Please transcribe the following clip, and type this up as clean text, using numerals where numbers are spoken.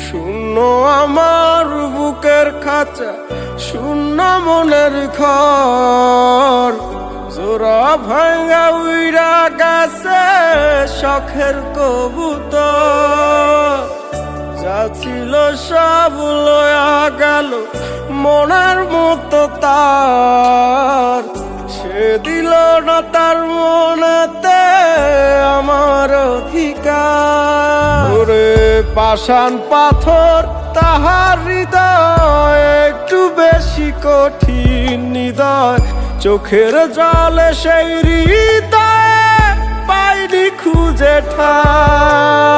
শূন্য আমার বুকের খাঁচা, শূন্য মনের ঘর, জোড়া ভাঙা উইরা গেছে শখের কবুতর। যা ছিল সব লয়া গেল মনের মতো তার, সে দিল না তার মনেতে আমার অধিকার। ওরে পাষাণ পাথর তাহার হৃদয়, একটু বেশি কঠিন হৃদয়, চোখের জলে সেই হৃদয় পাইনি খুঁজে ঠাই।